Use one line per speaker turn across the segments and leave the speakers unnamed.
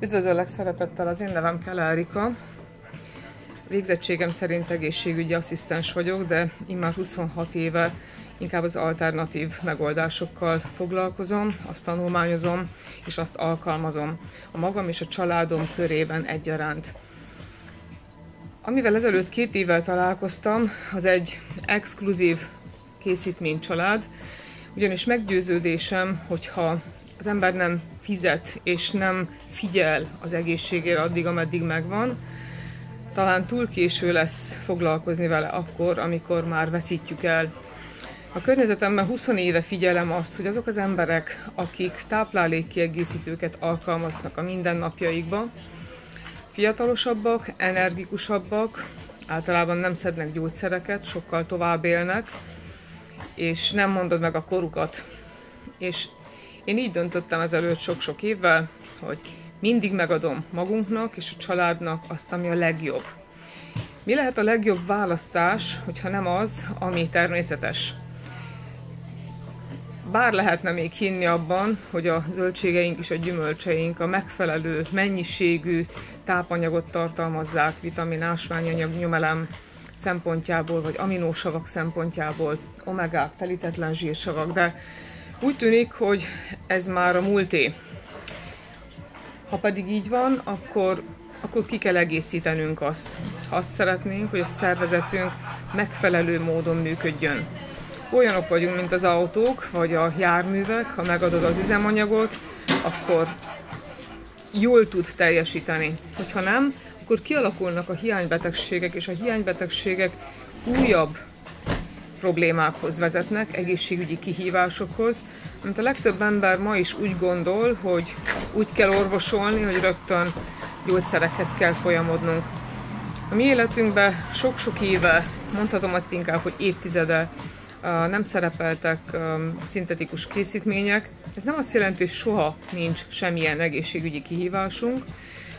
Üdvözöllek szeretettel, az én nevem Keller Erika. Végzettségem szerint egészségügyi asszisztens vagyok, de immár 26 éve inkább az alternatív megoldásokkal foglalkozom, azt tanulmányozom és azt alkalmazom a magam és a családom körében egyaránt. Amivel ezelőtt 2 évvel találkoztam, az egy exkluzív készítménycsalád, ugyanis meggyőződésem, hogyha az ember nem fizet és nem figyel az egészségére addig, ameddig megvan, talán túl késő lesz foglalkozni vele akkor, amikor már veszítjük el. A környezetemben 20 éve figyelem azt, hogy azok az emberek, akik táplálékkiegészítőket alkalmaznak a mindennapjaikban, fiatalosabbak, energikusabbak, általában nem szednek gyógyszereket, sokkal tovább élnek, és nem mondod meg a korukat. És én így döntöttem ezelőtt sok-sok évvel, hogy mindig megadom magunknak és a családnak azt, ami a legjobb. Mi lehet a legjobb választás, hogyha nem az, ami természetes? Bár lehetne még hinni abban, hogy a zöldségeink és a gyümölcseink a megfelelő mennyiségű tápanyagot tartalmazzák, vitamin, ásványanyag, nyomelem szempontjából, vagy aminósavak szempontjából, omegák, telítetlen zsírsavak, de úgy tűnik, hogy ez már a múlté. Ha pedig így van, akkor ki kell egészítenünk azt. Ha azt szeretnénk, hogy a szervezetünk megfelelő módon működjön. Olyanok vagyunk, mint az autók, vagy a járművek, ha megadod az üzemanyagot, akkor jól tud teljesíteni. Hogyha nem, akkor kialakulnak a hiánybetegségek, és a hiánybetegségek újabb problémákhoz vezetnek, egészségügyi kihívásokhoz, amit a legtöbb ember ma is úgy gondol, hogy úgy kell orvosolni, hogy rögtön gyógyszerekhez kell folyamodnunk. A mi életünkben sok-sok éve, mondhatom azt inkább, hogy évtizede nem szerepeltek szintetikus készítmények. Ez nem azt jelenti, hogy soha nincs semmilyen egészségügyi kihívásunk,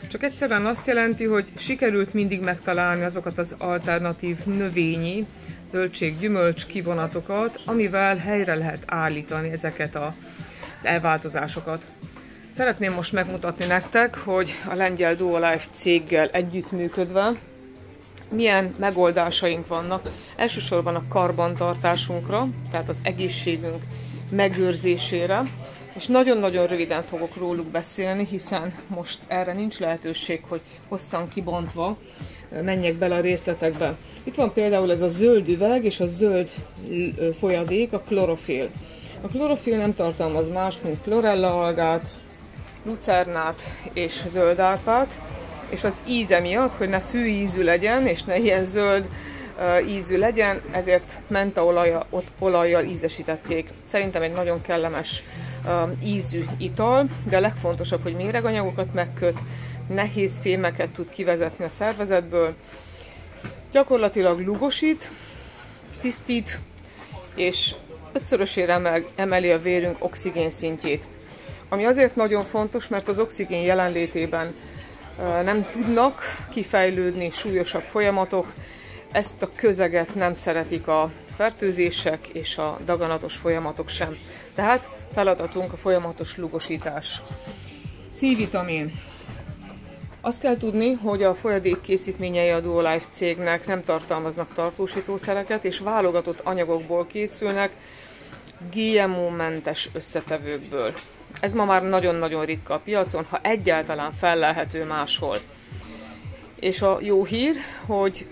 csak egyszerűen azt jelenti, hogy sikerült mindig megtalálni azokat az alternatív növényi, zöldség-gyümölcs kivonatokat, amivel helyre lehet állítani ezeket az elváltozásokat. Szeretném most megmutatni nektek, hogy a lengyel Duolife céggel együttműködve milyen megoldásaink vannak. Elsősorban a karbantartásunkra, tehát az egészségünk megőrzésére, és nagyon-nagyon röviden fogok róluk beszélni, hiszen most erre nincs lehetőség, hogy hosszan kibontva menjek bele a részletekbe. Itt van például ez a zöld üveg és a zöld folyadék, a klorofil. A klorofil nem tartalmaz mást, mint klorella algát, lucernát és zöldárpát, és az íze miatt, hogy ne fűízű legyen, és ne ilyen zöld ízű legyen, ezért mentaolajjal ízesítették. Szerintem egy nagyon kellemes ízű ital, de a legfontosabb, hogy méreganyagokat megköt, nehéz fémeket tud kivezetni a szervezetből, gyakorlatilag lugosít, tisztít, és 5-szörösére emeli a vérünk oxigén szintjét. Ami azért nagyon fontos, mert az oxigén jelenlétében nem tudnak kifejlődni súlyosabb folyamatok, ezt a közeget nem szeretik a fertőzések és a daganatos folyamatok sem. Tehát feladatunk a folyamatos lugosítás. C-vitamin. Azt kell tudni, hogy a folyadék készítményei a Duolife cégnek nem tartalmaznak tartósítószereket, és válogatott anyagokból készülnek, GMO-mentes összetevőkből. Ez ma már nagyon-nagyon ritka a piacon, ha egyáltalán fellelhető máshol. És a jó hír, hogy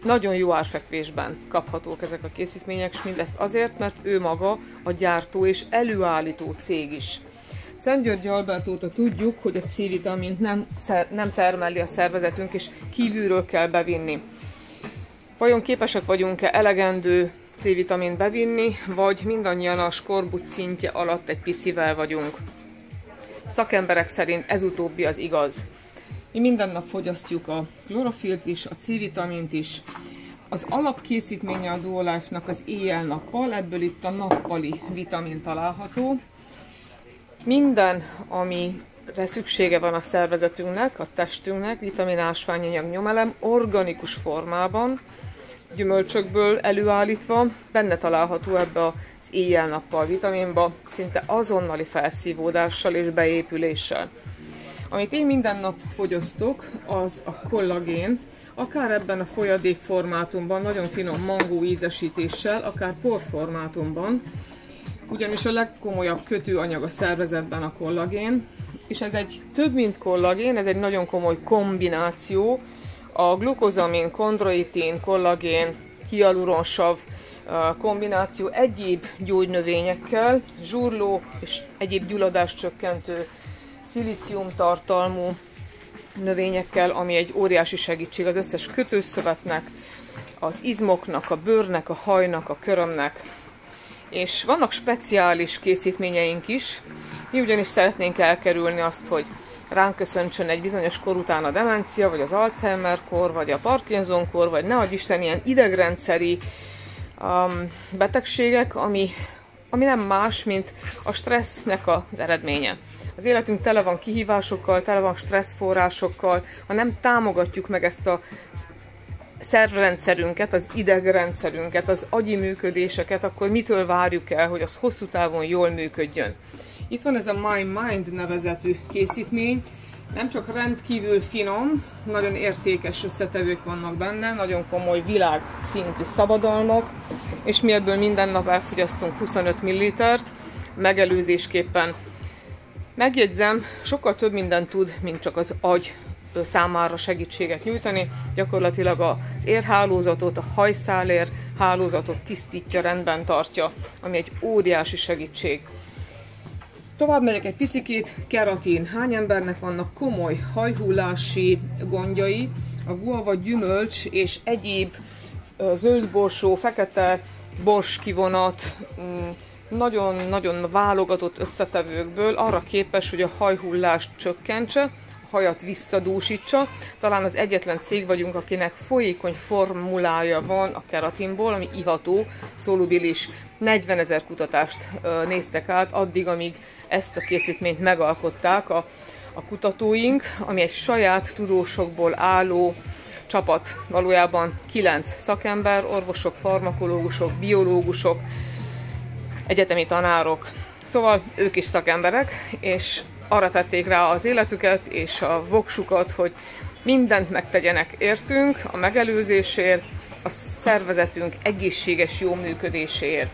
nagyon jó árfekvésben kaphatók ezek a készítmények, és mindezt azért, mert ő maga a gyártó és előállító cég is. Szent-György Albert óta tudjuk, hogy a C-vitamint nem termeli a szervezetünk, és kívülről kell bevinni. Vajon képesek vagyunk-e elegendő C-vitamint bevinni, vagy mindannyian a skorbut szintje alatt egy picivel vagyunk? Szakemberek szerint ez utóbbi az igaz. Mi minden nap fogyasztjuk a klorofilt is, a C-vitamint is. Az alapkészítménye a Duolife-nak az éjjel-nappal, ebből itt a nappali vitamin található. Minden, amire szüksége van a szervezetünknek, a testünknek, vitamin, ásványanyag, nyomelem, organikus formában, gyümölcsökből előállítva, benne található ebbe az éjjel-nappal vitaminba, szinte azonnali felszívódással és beépüléssel. Amit én minden nap fogyasztok, az a kollagén, akár ebben a folyadék formátumban, nagyon finom mangó ízesítéssel, akár porformátumban, ugyanis a legkomolyabb kötőanyag a szervezetben a kollagén, és ez egy több mint kollagén, ez egy nagyon komoly kombináció, a glukozamin, kondroitin, kollagén, hialuronsav kombináció egyéb gyógynövényekkel, zsúrló és egyéb gyulladáscsökkentő szilícium tartalmú növényekkel, ami egy óriási segítség az összes kötőszövetnek, az izmoknak, a bőrnek, a hajnak, a körömnek. És vannak speciális készítményeink is, mi ugyanis szeretnénk elkerülni azt, hogy ránk köszöntsön egy bizonyos kor után a demencia, vagy az Alzheimer-kor, vagy a Parkinson-kor, vagy ne adj Isten ilyen idegrendszeri betegségek, ami nem más, mint a stressznek az eredménye. Az életünk tele van kihívásokkal, tele van stresszforrásokkal, ha nem támogatjuk meg ezt a szervrendszerünket, az idegrendszerünket, az agyi működéseket, akkor mitől várjuk el, hogy az hosszú távon jól működjön. Itt van ez a My Mind nevezetű készítmény, nem csak rendkívül finom, nagyon értékes összetevők vannak benne, nagyon komoly világszintű szabadalmak, és mi ebből minden nap elfogyasztunk 25 ml-t, megelőzésképpen. Megjegyzem, sokkal több mindent tud, mint csak az agy számára segítséget nyújtani. Gyakorlatilag az érhálózatot, a hajszálér hálózatot tisztítja, rendben tartja, ami egy óriási segítség. Tovább megyek egy picikét, keratin. Hány embernek vannak komoly hajhullási gondjai? A guava gyümölcs és egyéb zöldborsó, fekete borskivonat, nagyon-nagyon válogatott összetevőkből arra képes, hogy a hajhullást csökkentse, a hajat visszadúsítsa. Talán az egyetlen cég vagyunk, akinek folyékony formulája van a keratinból, ami iható, szolubilis. 40 000 kutatást néztek át addig, amíg ezt a készítményt megalkották a kutatóink, ami egy saját tudósokból álló csapat, valójában 9 szakember, orvosok, farmakológusok, biológusok, egyetemi tanárok. Szóval ők is szakemberek, és arra tették rá az életüket és a voksukat, hogy mindent megtegyenek értünk, a megelőzésért, a szervezetünk egészséges jó működéséért.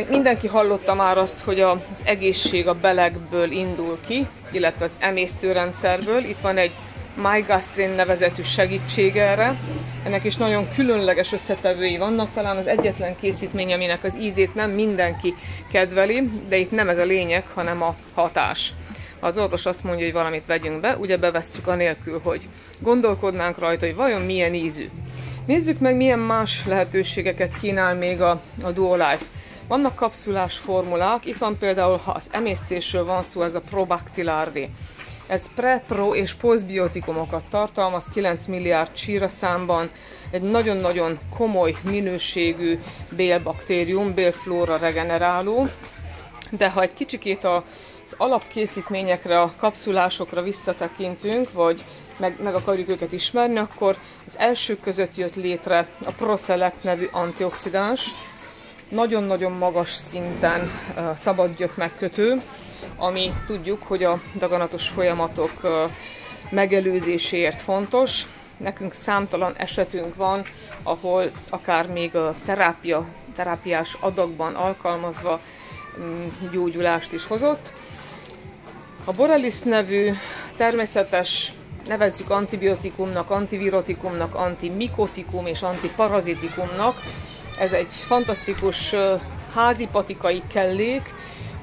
Mindenki hallotta már azt, hogy az egészség a belegből indul ki, illetve az emésztőrendszerből. Itt van egy MyGastrin nevezetű segítség erre. Ennek is nagyon különleges összetevői vannak, talán az egyetlen készítmény, aminek az ízét nem mindenki kedveli, de itt nem ez a lényeg, hanem a hatás. Ha az orvos azt mondja, hogy valamit vegyünk be, ugye bevesszük anélkül, hogy gondolkodnánk rajta, hogy vajon milyen ízű. Nézzük meg, milyen más lehetőségeket kínál még a Duolife. Vannak kapszulás formulák, itt van például, ha az emésztésről van szó, ez a Probactilardi. Ez pre-, pro- és posztbiotikumokat tartalmaz, 9 milliárd csíraszámban, egy nagyon-nagyon komoly minőségű bélbaktérium, bélflóra regeneráló, de ha egy kicsikét az alapkészítményekre, a kapszulásokra visszatekintünk, vagy meg akarjuk őket ismerni, akkor az elsők között jött létre a ProSelect nevű antioxidáns, nagyon-nagyon magas szinten szabad gyökmegkötő, ami tudjuk, hogy a daganatos folyamatok megelőzéséért fontos. Nekünk számtalan esetünk van, ahol akár még a terápiás adagban alkalmazva gyógyulást is hozott. A Borelis nevű természetes, nevezzük antibiotikumnak, antivirotikumnak, antimikotikum és antiparazitikumnak. Ez egy fantasztikus házi patikai kellék,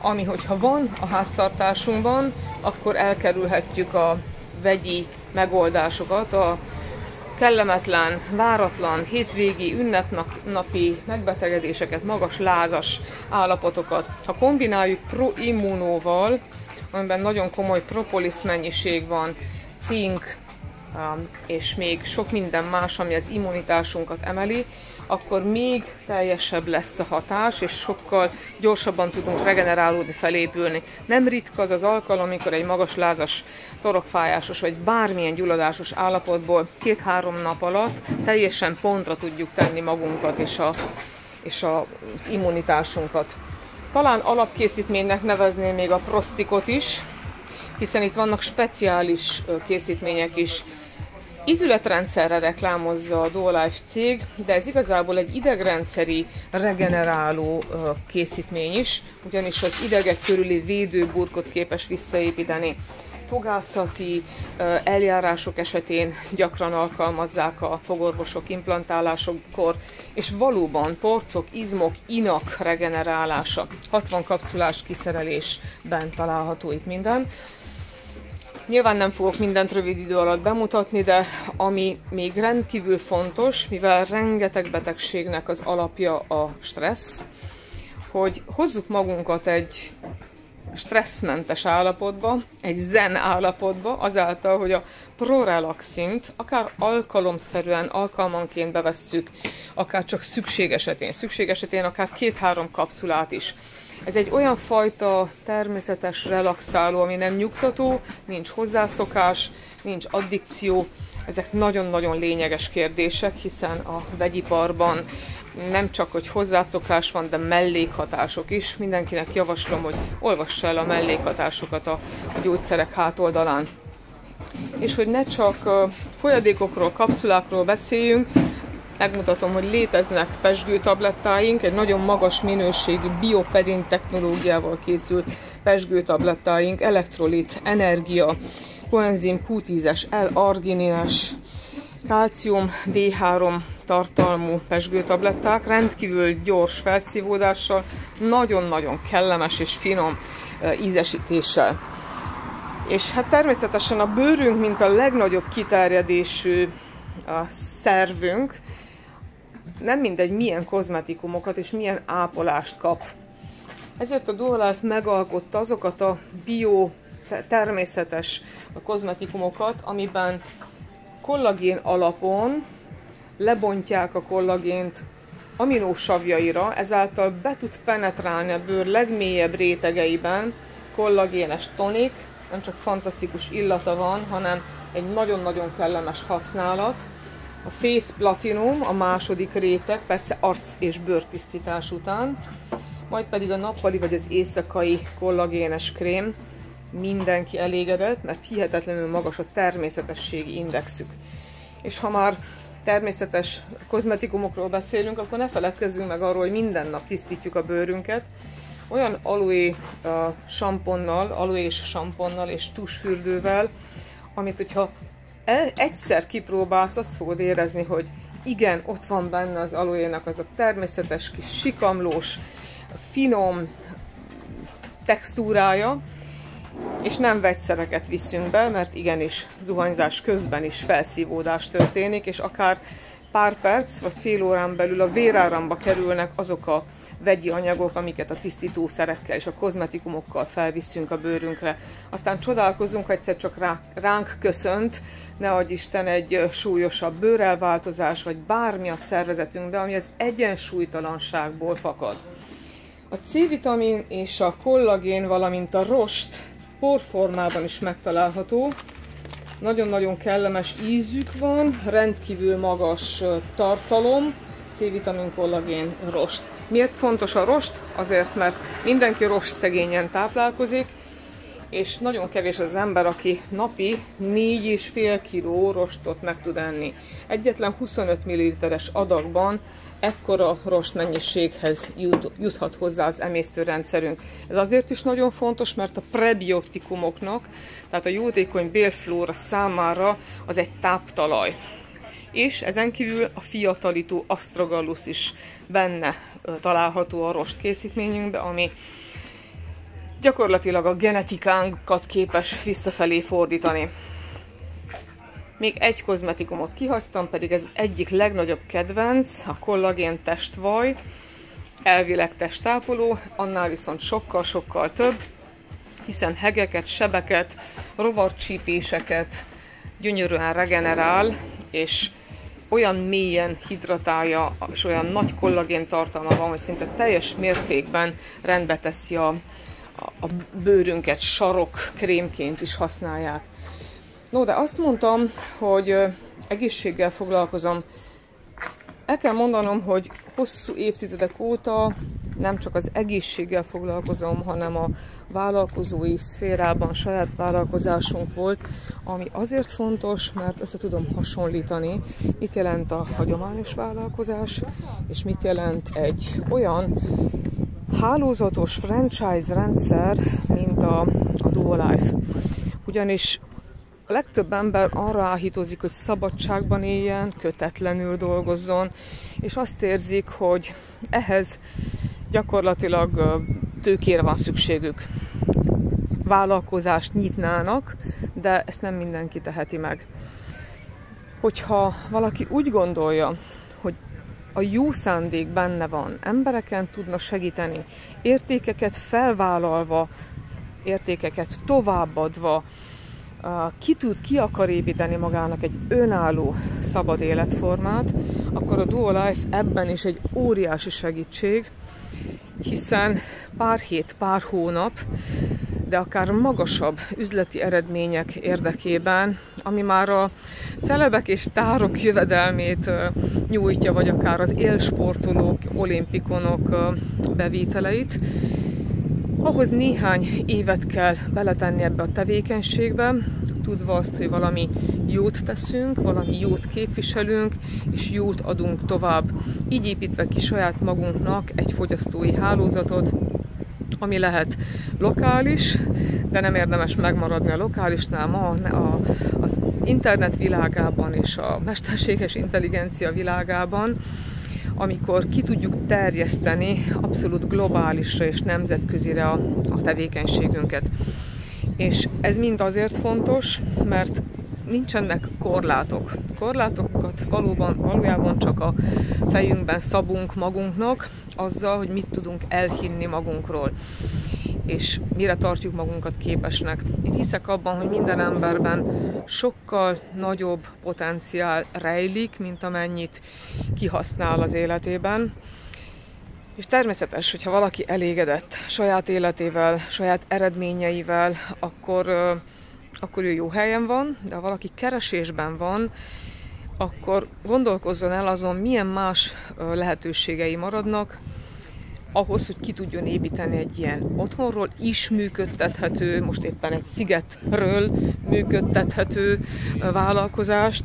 ami, hogyha van a háztartásunkban, akkor elkerülhetjük a vegyi megoldásokat, a kellemetlen, váratlan, hétvégi, ünnepnapi megbetegedéseket, magas lázas állapotokat. Ha kombináljuk proimmunóval, amiben nagyon komoly propolis mennyiség van, cink, és még sok minden más, ami az immunitásunkat emeli, akkor még teljesebb lesz a hatás, és sokkal gyorsabban tudunk regenerálódni, felépülni. Nem ritka az az alkalom, amikor egy magas lázas, torokfájásos vagy bármilyen gyulladásos állapotból 2-3 nap alatt teljesen pontra tudjuk tenni magunkat és az immunitásunkat. Talán alapkészítménynek nevezném még a prostikot is. hiszen itt vannak speciális készítmények is. Ízületrendszerre reklámozza a Duolife cég, de ez igazából egy idegrendszeri regeneráló készítmény is, ugyanis az idegek körüli védőburkot képes visszaépíteni. Fogászati eljárások esetén gyakran alkalmazzák a fogorvosok implantálásokkor, és valóban porcok, izmok, inak regenerálása. 60 kapszulás kiszerelésben található itt minden. Nyilván nem fogok mindent rövid idő alatt bemutatni, de ami még rendkívül fontos, mivel rengeteg betegségnek az alapja a stressz, hogy hozzuk magunkat egy stresszmentes állapotba, egy zen állapotba, azáltal, hogy a ProRelaxint akár alkalomszerűen, alkalmanként bevesszük, akár csak szükség esetén akár 2-3 kapszulát is. Ez egy olyan fajta természetes relaxáló, ami nem nyugtató, nincs hozzászokás, nincs addikció. Ezek nagyon-nagyon lényeges kérdések, hiszen a vegyiparban nem csak, hogy hozzászokás van, de mellékhatások is. Mindenkinek javaslom, hogy olvassa el a mellékhatásokat a gyógyszerek hátoldalán. És hogy ne csak folyadékokról, kapszulákról beszéljünk, megmutatom, hogy léteznek pezsgőtablettáink, egy nagyon magas minőségű bioperin technológiával készült pezsgőtablettáink, elektrolit, energia, koenzim Q10-es, L-arginines, kálcium D3 tartalmú pezsgőtabletták, rendkívül gyors felszívódással, nagyon-nagyon kellemes és finom ízesítéssel. És hát természetesen a bőrünk, mint a legnagyobb kiterjedésű szervünk, nem mindegy milyen kozmetikumokat és milyen ápolást kap. Ezért a Duolife megalkotta azokat a természetes kozmetikumokat, amiben kollagén alapon lebontják a kollagént aminósavjaira, ezáltal be tud penetrálni a bőr legmélyebb rétegeiben kollagénes tonik, nem csak fantasztikus illata van, hanem egy nagyon-nagyon kellemes használat. A Face Platinum a második réteg, persze arc- és bőrtisztítás után, majd pedig a nappali vagy az éjszakai kollagénes krém. Mindenki elégedett, mert hihetetlenül magas a természetességi indexük. És ha már természetes kozmetikumokról beszélünk, akkor ne feledkezzünk meg arról, hogy minden nap tisztítjuk a bőrünket. Olyan aloe samponnal és tusfürdővel, amit hogyha egyszer kipróbálsz, azt fogod érezni, hogy igen, ott van benne az aloe-nak az a természetes kis sikamlós, finom textúrája, és nem vegyszereket viszünk be, mert igenis zuhanyzás közben is felszívódás történik, és akár pár perc vagy fél órán belül a véráramba kerülnek azok a vegyi anyagok, amiket a tisztítószerekkel és a kozmetikumokkal felviszünk a bőrünkre. Aztán csodálkozunk, ha egyszer csak ránk köszönt, ne adj Isten, egy súlyosabb bőrelváltozás, vagy bármi a szervezetünkben, ami az egyensúlytalanságból fakad. A C-vitamin és a kollagén, valamint a rost porformában is megtalálható. Nagyon-nagyon kellemes ízük van, rendkívül magas tartalom, C-vitamin, kollagén, rost. Miért fontos a rost? Azért, mert mindenki rost szegényen táplálkozik, és nagyon kevés az ember, aki napi 4,5 kg rostot meg tud enni. Egyetlen 25 ml-es adagban ekkora rost mennyiséghez juthat hozzá az emésztőrendszerünk. Ez azért is nagyon fontos, mert a prebiotikumoknak, tehát a jótékony bélflóra számára az egy táptalaj. És ezen kívül a fiatalító astragalus is benne található a rost készítményünkben, ami gyakorlatilag a genetikánkat képes visszafelé fordítani. Még egy kozmetikumot kihagytam, pedig ez az egyik legnagyobb kedvenc, a kollagén testvaj, elvileg testápoló, annál viszont sokkal-sokkal több, hiszen hegeket, sebeket, rovarcsípéseket gyönyörűen regenerál, és olyan mélyen hidratálja, és olyan nagy kollagén tartalma van, hogy szinte teljes mértékben rendbe teszi a bőrünket, sarok krémként is használják. No, de azt mondtam, hogy egészséggel foglalkozom. El kell mondanom, hogy hosszú évtizedek óta nem csak az egészséggel foglalkozom, hanem a vállalkozói szférában saját vállalkozásunk volt, ami azért fontos, mert össze tudom hasonlítani, mit jelent a hagyományos vállalkozás, és mit jelent egy olyan hálózatos franchise rendszer, mint a Duolife. Ugyanis a legtöbb ember arra áhítozik, hogy szabadságban éljen, kötetlenül dolgozzon, és azt érzik, hogy ehhez gyakorlatilag tőkére van szükségük. Vállalkozást nyitnának, de ezt nem mindenki teheti meg. Hogyha valaki úgy gondolja, hogy a jó szándék benne van, embereken tudna segíteni, értékeket értékeket továbbadva, ki akar építeni magának egy önálló, szabad életformát, akkor a Duolife ebben is egy óriási segítség, hiszen pár hét, pár hónap, de akár magasabb üzleti eredmények érdekében, ami már a celebek és sztárok jövedelmét nyújtja, vagy akár az élsportolók, olimpikonok bevételeit, ahhoz néhány évet kell beletenni ebbe a tevékenységbe, tudva azt, hogy valami jót teszünk, valami jót képviselünk, és jót adunk tovább. Így építve ki saját magunknak egy fogyasztói hálózatot, ami lehet lokális, de nem érdemes megmaradni a lokálisnál. Ma az internet világában és a mesterséges intelligencia világában, amikor ki tudjuk terjeszteni abszolút globálisra és nemzetközire a tevékenységünket. És ez mind azért fontos, mert nincsenek korlátok. Korlátokat valójában csak a fejünkben szabunk magunknak, azzal, hogy mit tudunk elhinni magunkról, és mire tartjuk magunkat képesnek. Én hiszek abban, hogy minden emberben sokkal nagyobb potenciál rejlik, mint amennyit kihasznál az életében. És természetes, hogyha valaki elégedett saját életével, saját eredményeivel, akkor ő jó helyen van, de ha valaki keresésben van, akkor gondolkozzon el azon, milyen más lehetőségei maradnak, ahhoz, hogy ki tudjon építeni egy ilyen otthonról is működtethető, most éppen egy szigetről működtethető vállalkozást,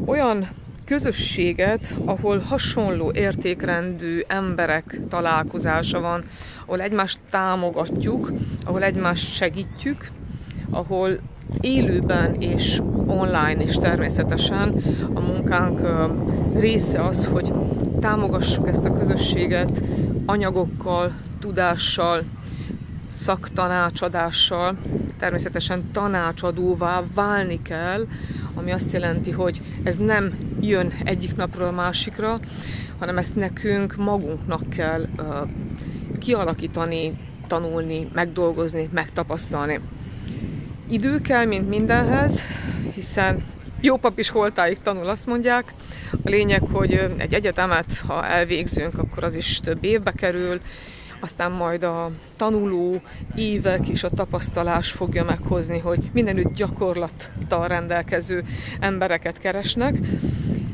olyan közösséget, ahol hasonló értékrendű emberek találkozása van, ahol egymást támogatjuk, ahol egymást segítjük, ahol élőben és online is természetesen a munkánk része az, hogy támogassuk ezt a közösséget anyagokkal, tudással, szaktanácsadással, természetesen tanácsadóvá válni kell, ami azt jelenti, hogy ez nem jön egyik napról a másikra, hanem ezt nekünk magunknak kell kialakítani, tanulni, megdolgozni, megtapasztalni. Idő kell, mint mindenhez, hiszen jó pap is holtáig tanul, azt mondják. A lényeg, hogy egy egyetemet, ha elvégzünk, akkor az is több évbe kerül, aztán majd a tanuló évek és a tapasztalás fogja meghozni, hogy mindenütt gyakorlattal rendelkező embereket keresnek.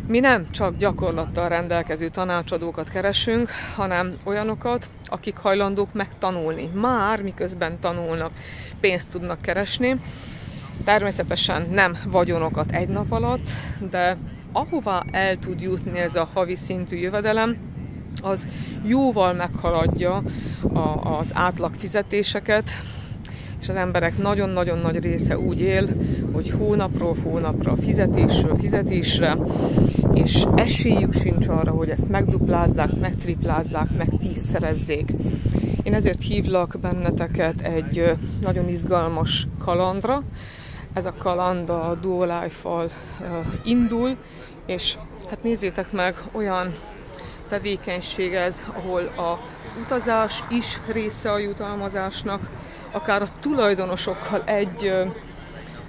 Mi nem csak gyakorlattal rendelkező tanácsadókat keresünk, hanem olyanokat, akik hajlandók megtanulni. Már miközben tanulnak, pénzt tudnak keresni. Természetesen nem vagyonokat egy nap alatt, de ahová el tud jutni ez a havi szintű jövedelem, az jóval meghaladja az átlag fizetéseket, és az emberek nagyon-nagyon nagy része úgy él, hogy hónapról hónapra, fizetésről fizetésre, és esélyük sincs arra, hogy ezt megduplázzák, megtriplázzák, meg tízszerezzék. Én ezért hívlak benneteket egy nagyon izgalmas kalandra. Ez a kaland a Duolife-val indul, és hát nézzétek meg, olyan tevékenység ez, ahol az utazás is része a jutalmazásnak, akár a tulajdonosokkal egy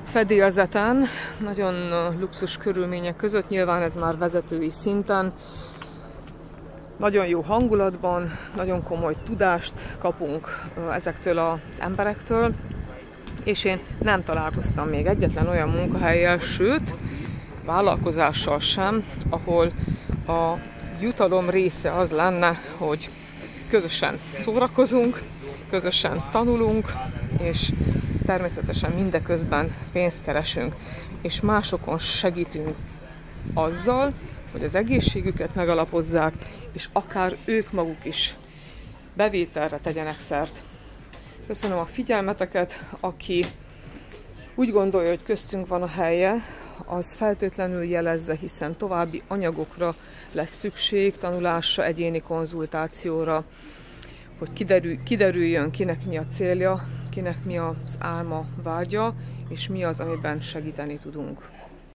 fedélzeten, nagyon luxus körülmények között, nyilván ez már vezetői szinten, nagyon jó hangulatban, nagyon komoly tudást kapunk ezektől az emberektől, és én nem találkoztam még egyetlen olyan munkahellyel, sőt, vállalkozással sem, ahol a jutalom része az lenne, hogy közösen szórakozunk, közösen tanulunk, és természetesen mindeközben pénzt keresünk, és másokon segítünk azzal, hogy az egészségüket megalapozzák, és akár ők maguk is bevételre tegyenek szert. Köszönöm a figyelmeteket, aki úgy gondolja, hogy köztünk van a helye, az feltétlenül jelezze, hiszen további anyagokra lesz szükség, tanulásra, egyéni konzultációra, hogy kiderüljön, kinek mi a célja, kinek mi az álma, vágya, és mi az, amiben segíteni tudunk.